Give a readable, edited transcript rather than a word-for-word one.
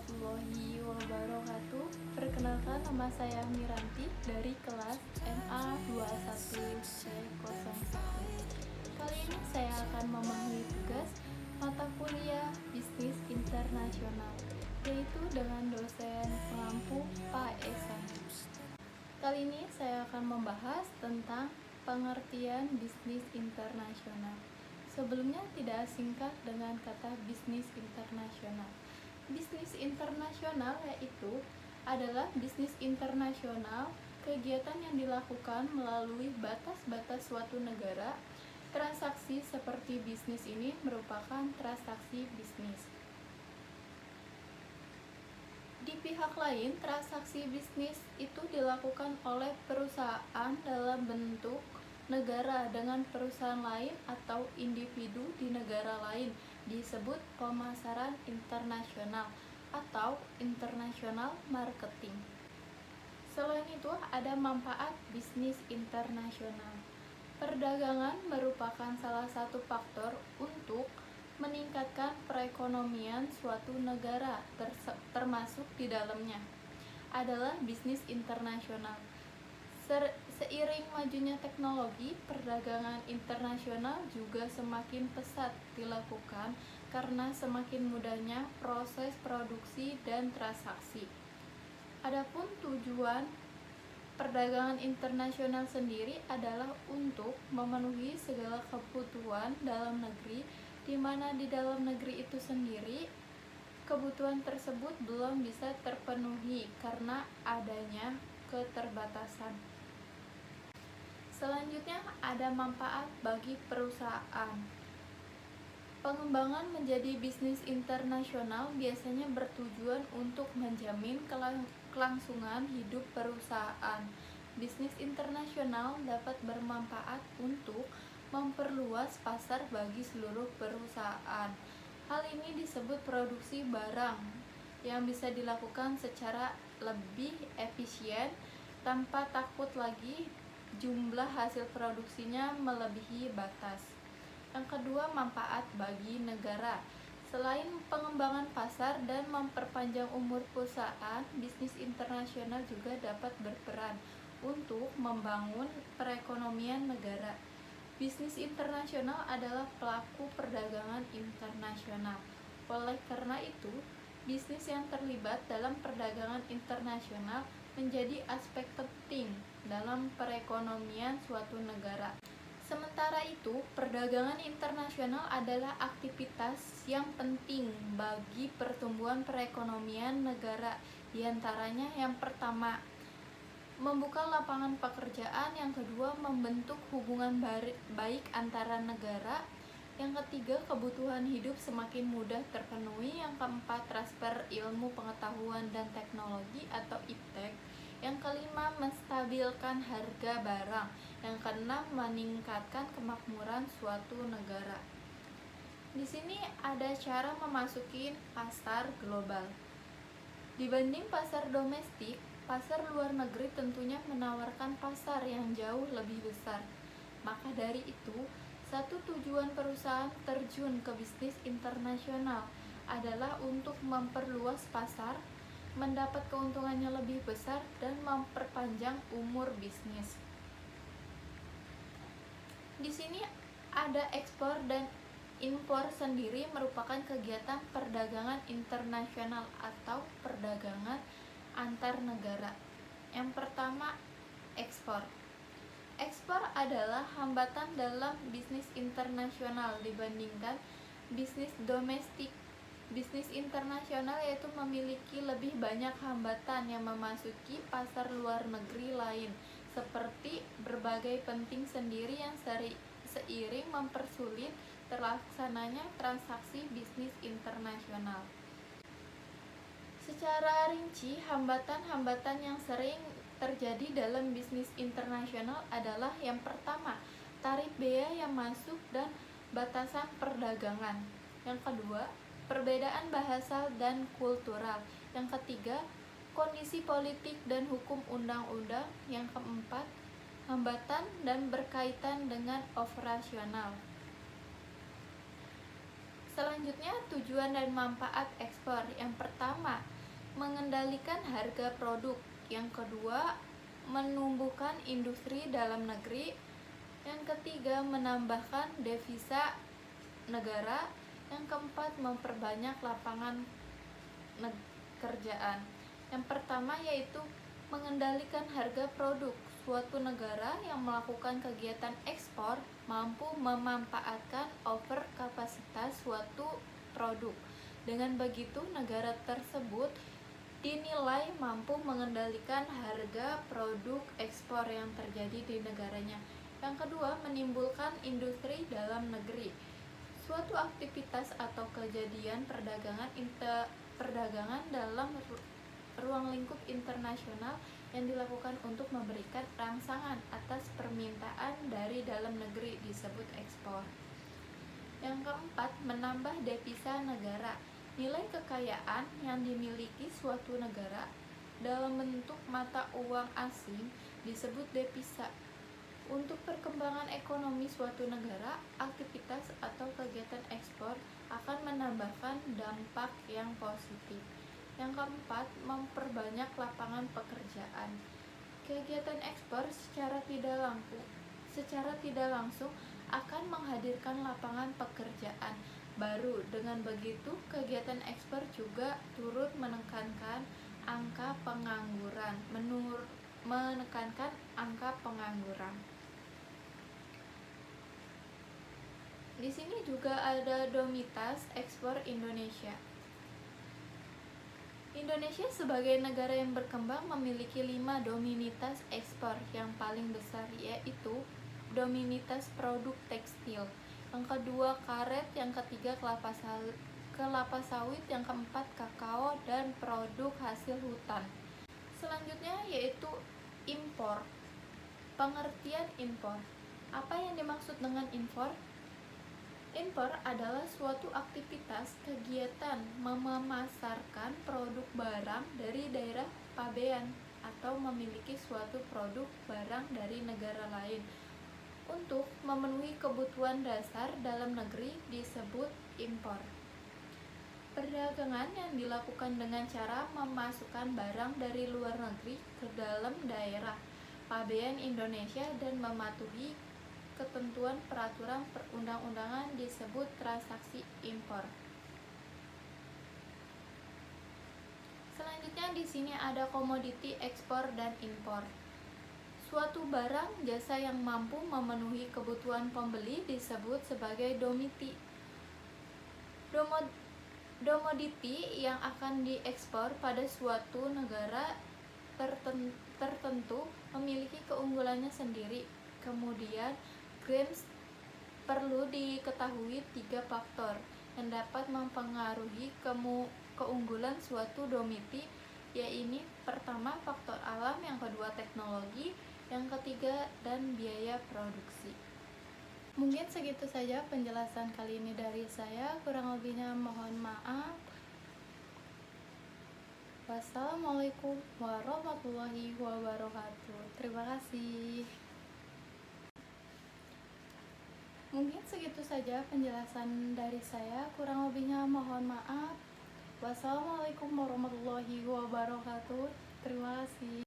warahmatullahi wabarakatuh. Perkenalkan, nama saya Miranti dari kelas MA 21C01. Kali ini saya akan memahami tugas mata kuliah Bisnis Internasional, yaitu dengan dosen pengampu Pak Esan. Kali ini saya akan membahas tentang pengertian bisnis internasional. Sebelumnya tidak asingkah dengan kata bisnis internasional. Bisnis internasional yaitu adalah bisnis internasional, kegiatan yang dilakukan melalui batas-batas suatu negara. Transaksi seperti bisnis ini merupakan transaksi bisnis. Di pihak lain, transaksi bisnis itu dilakukan oleh perusahaan dalam bentuk negara dengan perusahaan lain atau individu di negara lain, disebut pemasaran internasional atau international marketing. Selain itu, ada manfaat bisnis internasional. Perdagangan merupakan salah satu faktor untuk meningkatkan perekonomian suatu negara, termasuk di dalamnya adalah bisnis internasional. Seiring majunya teknologi, perdagangan internasional juga semakin pesat dilakukan karena semakin mudahnya proses produksi dan transaksi. Adapun tujuan perdagangan internasional sendiri adalah untuk memenuhi segala kebutuhan dalam negeri, di mana di dalam negeri itu sendiri kebutuhan tersebut belum bisa terpenuhi karena adanya keterbatasan. Selanjutnya ada manfaat bagi perusahaan. Pengembangan menjadi bisnis internasional biasanya bertujuan untuk menjamin kelangsungan hidup perusahaan. Bisnis internasional dapat bermanfaat untuk memperluas pasar bagi seluruh perusahaan. Hal ini disebut produksi barang yang bisa dilakukan secara lebih efisien tanpa takut lagi jumlah hasil produksinya melebihi batas. Yang kedua, manfaat bagi negara. Selain pengembangan pasar dan memperpanjang umur perusahaan, bisnis internasional juga dapat berperan untuk membangun perekonomian negara. Bisnis internasional adalah pelaku perdagangan internasional. Oleh karena itu, bisnis yang terlibat dalam perdagangan internasional menjadi aspek penting dalam perekonomian suatu negara. Sementara itu, perdagangan internasional adalah aktivitas yang penting bagi pertumbuhan perekonomian negara. Di antaranya yang pertama, membuka lapangan pekerjaan, yang kedua, membentuk hubungan baik antara negara, yang ketiga, kebutuhan hidup semakin mudah terpenuhi, yang keempat, transfer ilmu pengetahuan dan teknologi atau iptek, yang kelima, menstabilkan harga barang, yang keenam, meningkatkan kemakmuran suatu negara. Di sini ada cara memasuki pasar global. Dibanding pasar domestik, pasar luar negeri tentunya menawarkan pasar yang jauh lebih besar. Maka dari itu, satu tujuan perusahaan terjun ke bisnis internasional adalah untuk memperluas pasar, mendapat keuntungannya lebih besar, dan memperpanjang umur bisnis. Di sini ada ekspor dan impor sendiri merupakan kegiatan perdagangan internasional atau perdagangan antar negara. Yang pertama, ekspor. Ekspor adalah hambatan dalam bisnis internasional dibandingkan bisnis domestik. Bisnis internasional yaitu memiliki lebih banyak hambatan yang memasuki pasar luar negeri lain, seperti berbagai penting sendiri yang seiring mempersulit terlaksananya transaksi bisnis internasional. Secara rinci, hambatan-hambatan yang sering terjadi dalam bisnis internasional adalah yang pertama, tarif bea yang masuk dan batasan perdagangan. Yang kedua, perbedaan bahasa dan kultural. Yang ketiga, kondisi politik dan hukum undang-undang. Yang keempat, hambatan dan berkaitan dengan operasional. Selanjutnya, tujuan dan manfaat ekspor. Yang pertama, mengendalikan harga produk. Yang kedua, menumbuhkan industri dalam negeri. Yang ketiga, menambahkan devisa negara. Yang keempat, memperbanyak lapangan kerjaan. Yang pertama yaitu mengendalikan harga produk. Suatu negara yang melakukan kegiatan ekspor mampu memanfaatkan overkapasitas suatu produk. Dengan begitu, negara tersebut dinilai mampu mengendalikan harga produk ekspor yang terjadi di negaranya. Yang kedua, menimbulkan industri dalam negeri. Suatu aktivitas atau kejadian perdagangan dalam ruang lingkup internasional yang dilakukan untuk memberikan rangsangan atas permintaan dari dalam negeri disebut ekspor. Yang keempat, menambah devisa negara. Nilai kekayaan yang dimiliki suatu negara dalam bentuk mata uang asing disebut devisa. Untuk perkembangan ekonomi suatu negara, aktivitas atau kegiatan ekspor akan menambahkan dampak yang positif. Yang keempat, memperbanyak lapangan pekerjaan. Kegiatan ekspor secara tidak langsung akan menghadirkan lapangan pekerjaan baru. Dengan begitu, kegiatan ekspor juga turut menekankan angka pengangguran. Di sini juga ada dominitas ekspor Indonesia. Indonesia sebagai negara yang berkembang memiliki 5 dominitas ekspor yang paling besar, yaitu dominitas produk tekstil, yang kedua karet, yang ketiga kelapa sawit, yang keempat kakao, dan produk hasil hutan. Selanjutnya yaitu impor. Pengertian impor. Apa yang dimaksud dengan impor? Impor adalah suatu aktivitas kegiatan memasarkan produk barang dari daerah pabean atau memiliki suatu produk barang dari negara lain untuk memenuhi kebutuhan dasar dalam negeri disebut impor. Perdagangan yang dilakukan dengan cara memasukkan barang dari luar negeri ke dalam daerah pabean Indonesia dan mematuhi ketentuan peraturan perundang-undangan disebut transaksi impor. Selanjutnya di sini ada komoditi ekspor dan impor. Suatu barang jasa yang mampu memenuhi kebutuhan pembeli disebut sebagai komoditi yang akan diekspor pada suatu negara tertentu memiliki keunggulannya sendiri. Kemudian perlu diketahui 3 faktor yang dapat mempengaruhi keunggulan suatu komoditi, yaitu pertama faktor alam, yang kedua teknologi, yang ketiga dan biaya produksi. Mungkin segitu saja penjelasan kali ini dari saya, kurang lebihnya mohon maaf. Wassalamualaikum warahmatullahi wabarakatuh. Terima kasih. Mungkin segitu saja penjelasan dari saya, kurang lebihnya mohon maaf. Wassalamualaikum warahmatullahi wabarakatuh. Terima kasih.